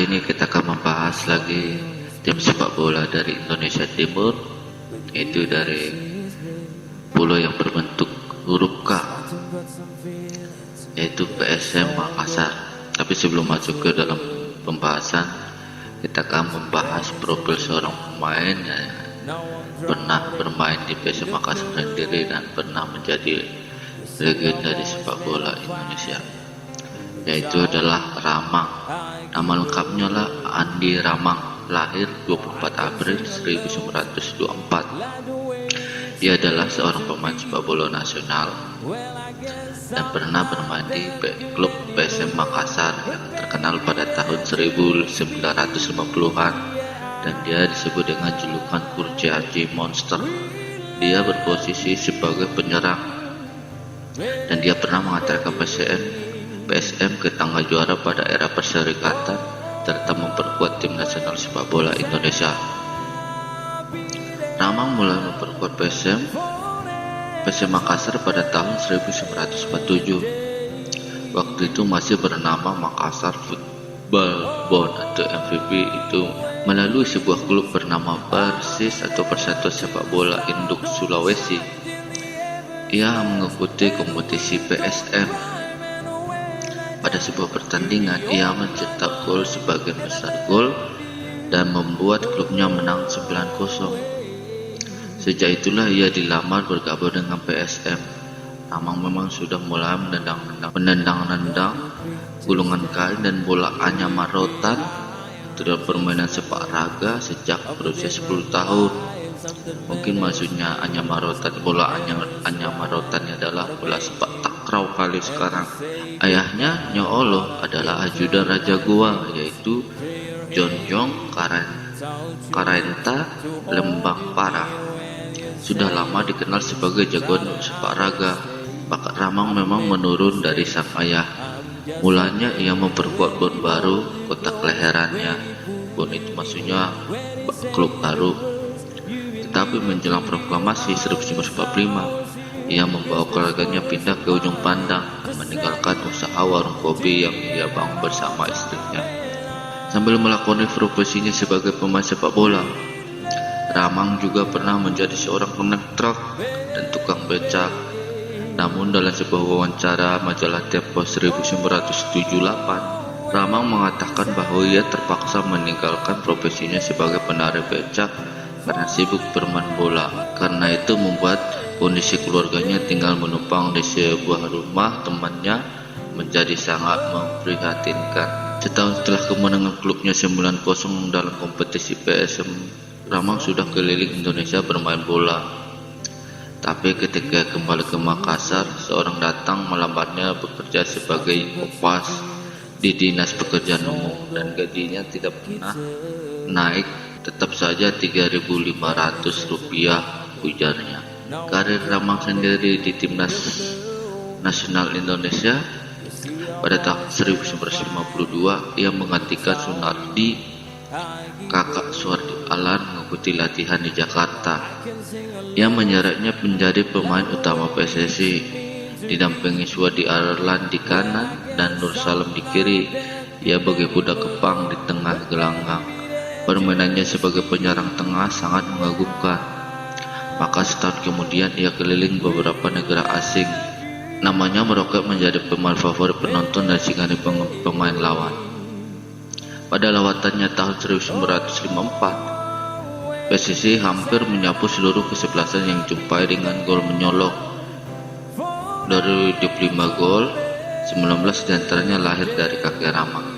Kali ini kita akan membahas lagi tim sepak bola dari Indonesia Timur, yaitu dari pulau yang berbentuk huruf K, yaitu PSM Makassar. Tapi sebelum masuk ke dalam pembahasan, kita akan membahas profil seorang pemain yang pernah bermain di PSM Makassar sendiri dan pernah menjadi legenda di sepak bola Indonesia, yaitu adalah Ramang. Nama lengkapnya lah Andi Ramang, lahir 24 April 1924. Dia adalah seorang pemain sepak bola nasional dan pernah bermain di klub PSM Makassar yang terkenal pada tahun 1950-an, dan dia disebut dengan julukan Kurcaci Monster. Dia berposisi sebagai penyerang dan dia pernah mengantarkan PSM ke tangga juara pada era perserikatan serta memperkuat tim nasional sepak bola Indonesia. Ramang mulai memperkuat PSM Makassar pada tahun 1947. Waktu itu masih bernama Makassar Football Bond atau MVP itu, melalui sebuah klub bernama Persis atau Persatuan Sepak Bola Induk Sulawesi. Ia mengikuti kompetisi PSM. Pada sebuah pertandingan, ia mencetak gol sebagian besar gol dan membuat klubnya menang 9-0. Sejak itulah ia dilamar bergabung dengan PSM. Ramang memang sudah mulai menendang-nendang gulungan kain dan bola anyamar rotan dalam permainan sepak raga sejak berusia 10 tahun. Mungkin maksudnya bola anyamar rotannya adalah bola sepak takraw kali sekarang. Ayahnya Nyo Olo adalah ajudan Raja Goa, yaitu Jonjong Karenta Lembang Parah. Sudah lama dikenal sebagai jagoan sepak raga. Bakat Ramang memang menurun dari sang ayah. Mulanya ia memperkuat bon baru kotak leherannya. Bon itu maksudnya klub baru. Tetapi menjelang proklamasi 1945, ia membawa keluarganya pindah ke Ujung Pandang dan meninggalkan usaha warung kopi yang ia bangun bersama istrinya. Sambil melakoni profesinya sebagai pemain sepak bola, Ramang juga pernah menjadi seorang kontraktor dan tukang becak. Namun dalam sebuah wawancara majalah Tempo 1978, Ramang mengatakan bahwa ia terpaksa meninggalkan profesinya sebagai penarik becak karena sibuk bermain bola. Karena itu membuat kondisi keluarganya tinggal menumpang di sebuah rumah temannya menjadi sangat memprihatinkan. Setahun setelah kemenangan klubnya 9-0 dalam kompetisi PSM, Ramang sudah keliling Indonesia bermain bola. Tapi ketika kembali ke Makassar, seorang datang melamarnya bekerja sebagai kopas di Dinas Pekerjaan Umum dan gajinya tidak pernah naik, tetap saja Rp3.500, ujarnya. Karir Ramang sendiri di Timnas Nasional Indonesia pada tahun 1952, ia menggantikan Sunardi, kakak Suwardi Alan, mengikuti latihan di Jakarta. Ia menyeretnya menjadi pemain utama PSSI, didampingi Suwardi Alan di kanan dan Nur Salam di kiri. Ia bagai budak kepang di tengah gelanggang. Permainannya sebagai penyerang tengah sangat mengagumkan. Maka setahun kemudian ia keliling beberapa negara asing. Namanya meroket menjadi pemain favorit penonton dan singgahi pemain lawan. Pada lawatannya tahun 1954, PSSI hampir menyapu seluruh kesebelasan yang jumpai dengan gol menyolok. Dari 25 gol, 19 diantaranya lahir dari kaki Ramang.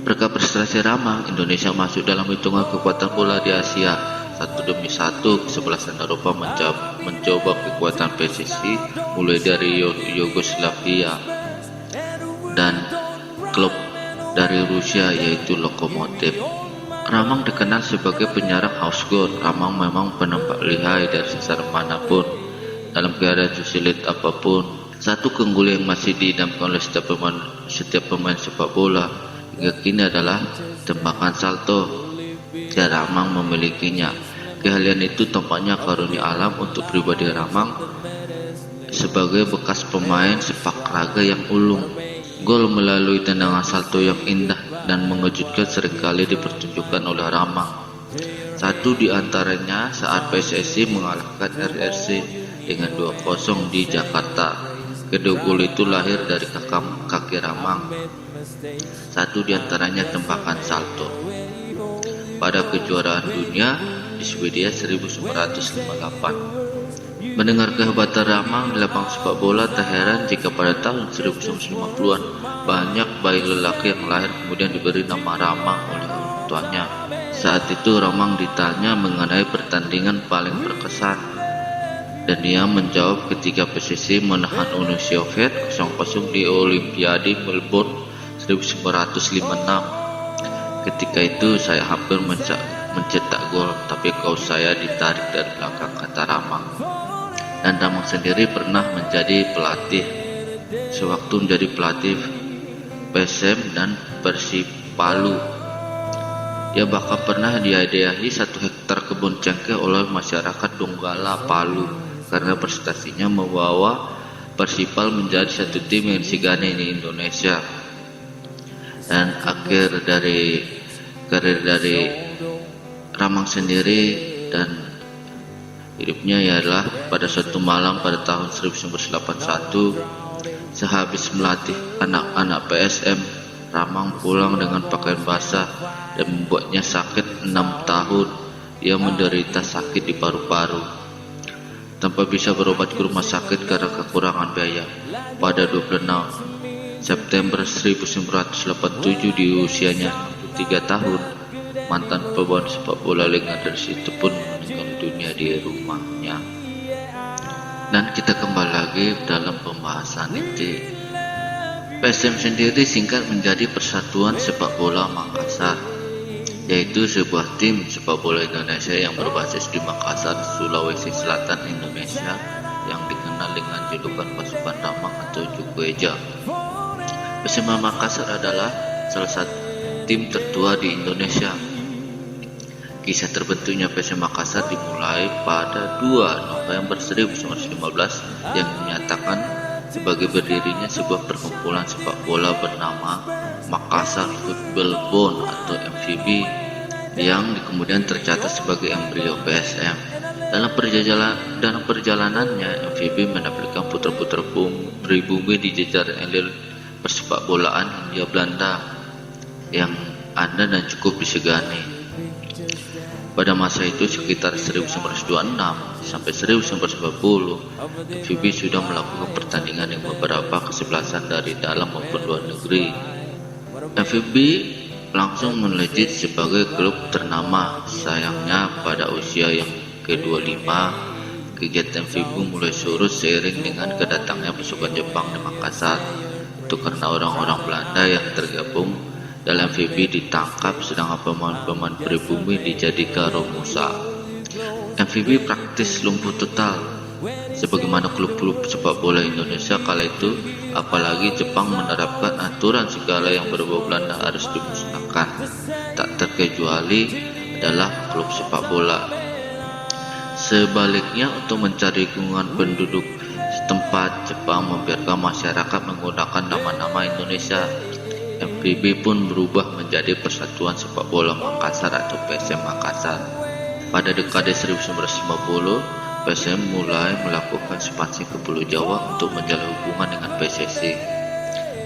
Berkat prestasi Ramang, Indonesia masuk dalam hitungan kekuatan bola di Asia. Satu demi satu, kesebelasan Eropa mencoba kekuatan PSSI, mulai dari Yugoslavia dan klub dari Rusia yaitu Lokomotiv. Ramang dikenal sebagai penyerang house goal. Ramang memang penembak lihai dari sasaran manapun dalam keadaan sulit apapun. Satu keunggulan yang masih diidamkan oleh setiap pemain sepak bola hingga kini adalah tembakan salto. Dan Ramang memilikinya. Keahlian itu tampaknya karunia alam untuk pribadi Ramang sebagai bekas pemain sepak raga yang ulung. Gol melalui tendangan salto yang indah dan mengejutkan seringkali dipertunjukkan oleh Ramang. Satu di antaranya saat PSSI mengalahkan RRC dengan 2-0 di Jakarta. Kedua gol itu lahir dari kaki Ramang. Satu di antaranya tembakan salto. Pada kejuaraan dunia di Swedia 1958. Mendengar kehebatan Ramang di lapangan sepak bola, tak heran jika pada tahun 1950-an banyak bayi lelaki yang lahir kemudian diberi nama Ramang oleh orang tuanya. Saat itu Ramang ditanya mengenai pertandingan paling berkesan, dan dia menjawab ketika PSSI menahan Uni Soviet 0-0 di Olimpiade Melbourne 1956. Ketika itu saya hampir mencetak gol, tapi kaos saya ditarik dari belakang, kata Ramang. Dan Ramang sendiri pernah menjadi pelatih. Sewaktu menjadi pelatih PSM dan Persipalu, ia bahkan pernah dihadiahi 1 hektar kebun cengkeh oleh masyarakat Donggala, Palu, karena prestasinya membawa Persipal menjadi satu tim yang disegani di Indonesia. Dan akhir dari karir dari Ramang sendiri dan hidupnya ialah pada suatu malam pada tahun 1981, sehabis melatih anak-anak PSM, Ramang pulang dengan pakaian basah dan membuatnya sakit 6 tahun. Ia menderita sakit di paru-paru tanpa bisa berobat ke rumah sakit karena kekurangan biaya. Pada 26 September 1987 di usianya 63 tahun, mantan pemain sepak bola legendaris itu pun meninggal dunia di rumahnya. Dan kita kembali lagi dalam pembahasan inti. PSM sendiri singkat menjadi Persatuan Sepak Bola Makassar, yaitu sebuah tim sepak bola Indonesia yang berbasis di Makassar, Sulawesi Selatan, Indonesia, yang dikenal dengan julukan Pasukan Ramang atau Jukueja. PSM Makassar adalah salah satu tim tertua di Indonesia. Kisah terbentuknya PSM Makassar dimulai pada 2 November 1915 yang menyatakan sebagai berdirinya sebuah perkumpulan sepak bola bernama Makassar Football Bond atau MVB, yang kemudian tercatat sebagai embrio PSM. Dalam perjalanannya, MVB menampilkan putra-putra pribumi di jajaran elit persepak bolaan Hindia Belanda yang ada dan cukup disegani. Pada masa itu sekitar 1926 sampai 1990, MVB sudah melakukan pertandingan yang beberapa kesebelasan dari dalam maupun luar negeri. MVB langsung melejit sebagai klub ternama. Sayangnya pada usia yang ke-25, kegiatan MVB mulai surut seiring dengan kedatangnya pasukan Jepang di Makassar. Itu karena orang-orang Belanda yang tergabung dalam MVB ditangkap, sedangkan pemain-pemain pribumi dijadikan romusa. MVB praktis lumpuh total, sebagaimana klub-klub sepak bola Indonesia kala itu, apalagi Jepang menerapkan aturan segala yang berbau Belanda harus dimusnahkan. Tak terkecuali adalah klub sepak bola. Sebaliknya, untuk mencari dukungan penduduk setempat, Jepang membiarkan masyarakat menggunakan nama-nama Indonesia. MVB pun berubah menjadi Persatuan Sepak Bola Makassar atau PSM Makassar. Pada dekade 1950, PSM mulai melakukan ekspansi ke Pulau Jawa untuk menjalin hubungan dengan PSSI.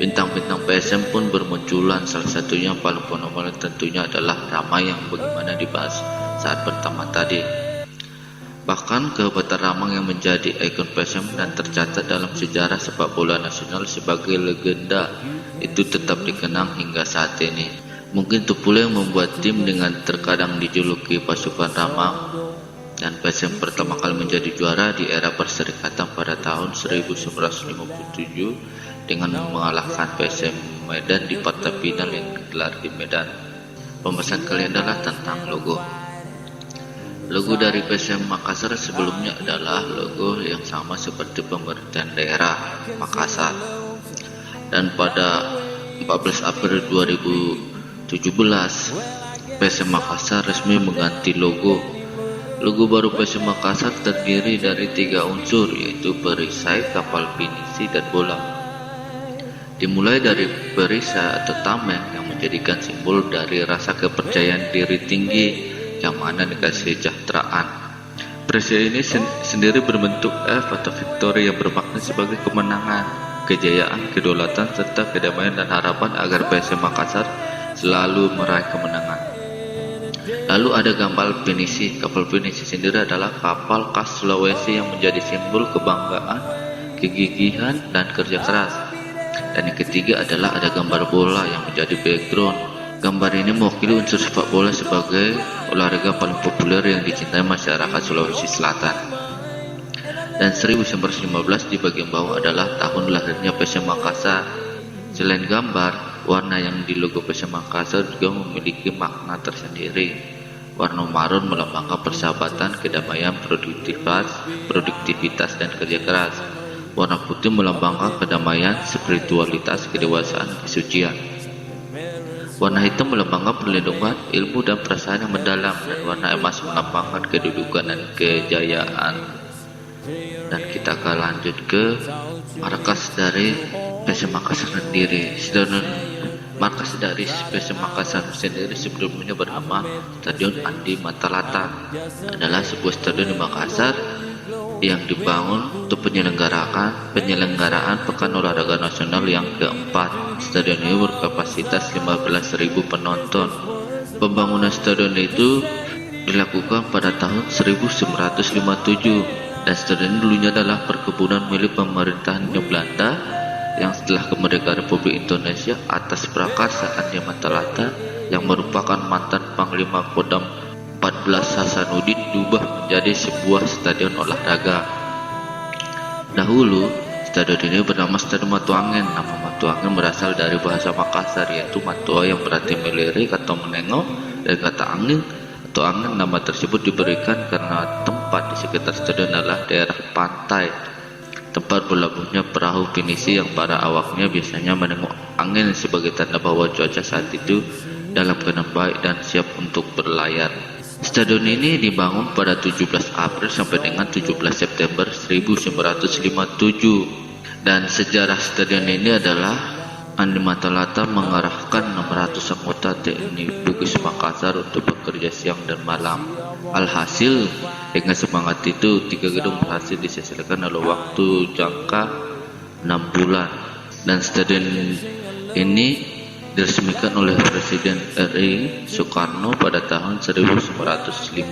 Bintang-bintang PSM pun bermunculan, salah satunya yang paling fenomenal tentunya adalah Ramang yang bagaimana dibahas saat pertama tadi. Bahkan kehebatan Ramang yang menjadi ikon PSM dan tercatat dalam sejarah sepak bola nasional sebagai legenda itu tetap dikenang hingga saat ini. Mungkin itu pula yang membuat tim dengan terkadang dijuluki Pasukan Ramang dan PSM pertama kali menjadi juara di era perserikatan pada tahun 1957 dengan mengalahkan PSM Medan di partai final yang digelar di Medan. Pembahasan kali adalah tentang logo. Logo dari PSM Makassar sebelumnya adalah logo yang sama seperti pemerintahan daerah Makassar. Dan pada 14 April 2017, PSM Makassar resmi mengganti logo. Logo baru PSM Makassar terdiri dari 3 unsur, yaitu perisai, kapal pinisi, dan bola. Dimulai dari Perisa atau tameng yang menjadikan simbol dari rasa kepercayaan diri tinggi, keamanan dan kesejahteraan. Perisa ini sendiri berbentuk F atau victory yang bermakna sebagai kemenangan, kejayaan, kedaulatan, serta kedamaian dan harapan agar PSM Makassar selalu meraih kemenangan. Lalu ada gambar pinisi. Kapal pinisi sendiri adalah kapal khas Sulawesi yang menjadi simbol kebanggaan, kegigihan, dan kerja keras. Dan yang ketiga adalah ada gambar bola yang menjadi background. Gambar ini mewakili unsur sepak bola sebagai olahraga paling populer yang dicintai masyarakat Sulawesi Selatan. Dan 1915 di bagian bawah adalah tahun lahirnya PSM Makassar. Selain gambar, warna yang di logo PSM Makassar juga memiliki makna tersendiri. Warna marun melambangkan persahabatan, kedamaian, produktivitas, dan kerja keras. Warna putih melambangkan kedamaian, spiritualitas, kedewasaan, kesucian. Warna hitam melambangkan perlindungan, ilmu, dan perasaan yang mendalam. Dan warna emas melambangkan kedudukan dan kejayaan. Dan kita akan lanjut ke markas dari PSM Makassar sendiri. Markas dari PSM Makassar sendiri sebelumnya bernama Stadion Andi Matalata. Adalah sebuah stadion di Makassar yang dibangun untuk penyelenggaraan Pekan Olahraga Nasional yang keempat. Stadion ini berkapasitas 15.000 penonton. Pembangunan stadion itu dilakukan pada tahun 1957 dan stadion ini dulunya adalah perkebunan milik pemerintahan Belanda yang setelah kemerdekaan Republik Indonesia atas prakarsa Andi Matalata yang merupakan mantan Panglima Kodam 14 Hasanuddin diubah menjadi sebuah stadion olahraga. Dahulu, stadion ini bernama Stadion Matuangin. Nama Matuangin berasal dari bahasa Makassar, yaitu matua yang berarti melirik atau menengok, dan kata angin atau angin. Nama tersebut diberikan karena tempat di sekitar stadion adalah daerah pantai, tempat berlabuhnya perahu pinisi yang para awaknya biasanya menengok angin sebagai tanda bahwa cuaca saat itu dalam keadaan baik dan siap untuk berlayar. Stadion ini dibangun pada 17 April sampai dengan 17 September 1957 dan sejarah stadion ini adalah Andi Matalata mengarahkan 600 anggota TNI Bugis Makassar untuk bekerja siang dan malam. Alhasil, dengan semangat itu 3 gedung berhasil diselesaikan dalam waktu jangka 6 bulan dan stadion ini diresmikan oleh Presiden RI Soekarno pada tahun 1958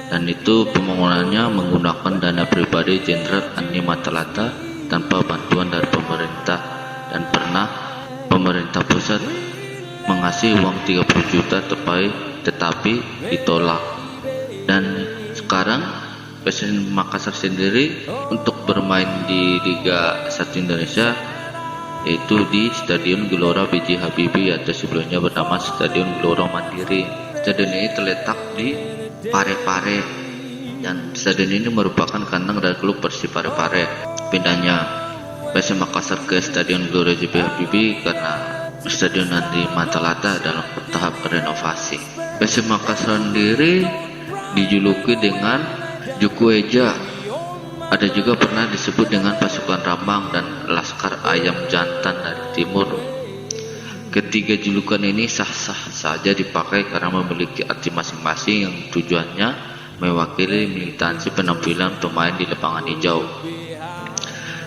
dan itu pembangunannya menggunakan dana pribadi Jenderal Andi Matalata tanpa bantuan dari pemerintah, dan pernah pemerintah pusat mengasih uang 30 juta tetapi ditolak. Dan sekarang PSM Makassar sendiri untuk bermain di Liga 1 Indonesia yaitu di Stadion Gelora B.J. Habibie atau sebelumnya bernama Stadion Gelora Mandiri. Stadion ini terletak di Parepare dan stadion ini merupakan kandang dari klub Persib Parepare. Pindahnya PSM Makassar ke Stadion Gelora B.J. Habibie karena Stadion Andi Matalata dalam tahap renovasi. PSM Makassar sendiri dijuluki dengan Juku Eja. Ada juga pernah disebut dengan pasukan Rambang dan Laskar Ayam Jantan dari timur. Ketiga julukan ini sah-sah saja dipakai karena memiliki arti masing-masing yang tujuannya mewakili militansi penampilan pemain di lapangan hijau.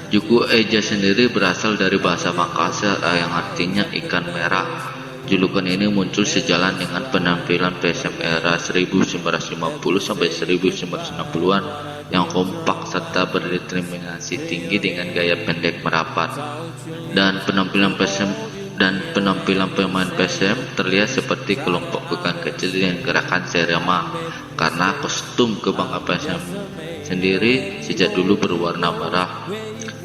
Juku Eja sendiri berasal dari bahasa Makassar yang artinya ikan merah. Julukan ini muncul sejalan dengan penampilan PSM era 1950 sampai 1960-an yang kompak serta berdeterminasi tinggi dengan gaya pendek merapat. Dan penampilan pemain PSM terlihat seperti kelompok ikan kecil dengan gerakan serama karena kostum kebanggaan PSM sendiri sejak dulu berwarna merah.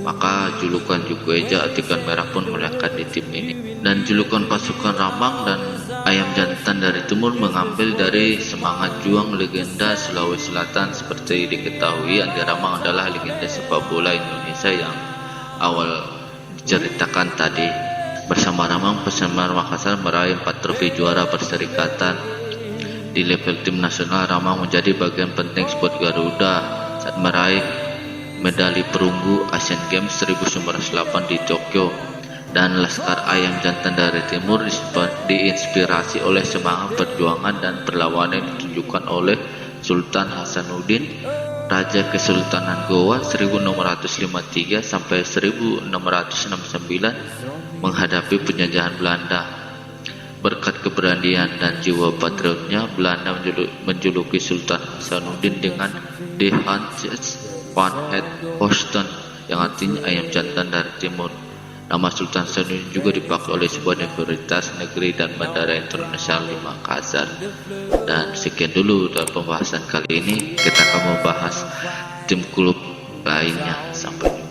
Maka julukan Juku Eja ikan merah pun melekat di tim ini. Dan julukan pasukan Rambang dan Ayam Jantan dari timur mengambil dari semangat juang legenda Sulawesi Selatan. Seperti diketahui, Andi Rambang adalah legenda sepak bola Indonesia yang awal diceritakan tadi. Bersama Rambang, PSM Makassar meraih 4 trofi juara perserikatan. Di level tim nasional, Rambang menjadi bagian penting skuad Garuda saat meraih medali perunggu Asian Games 1908 di Tokyo, dan Laskar Ayam Jantan dari Timur diinspirasi oleh semangat perjuangan dan perlawanan yang ditunjukkan oleh Sultan Hasanuddin, Raja Kesultanan Gowa 1653 sampai 1669 menghadapi penjajahan Belanda. Berkat keberanian dan jiwa patriotnya, Belanda menjuluki Sultan Hasanuddin dengan De Hans van het Oosten, yang artinya ayam jantan dari timur. Nama Sultan Hasanuddin juga dipakai oleh sebuah universitas negeri dan bandara internasional di Makassar. Dan sekian dulu dalam pembahasan kali ini. Kita akan membahas tim klub lainnya. Sampai jumpa.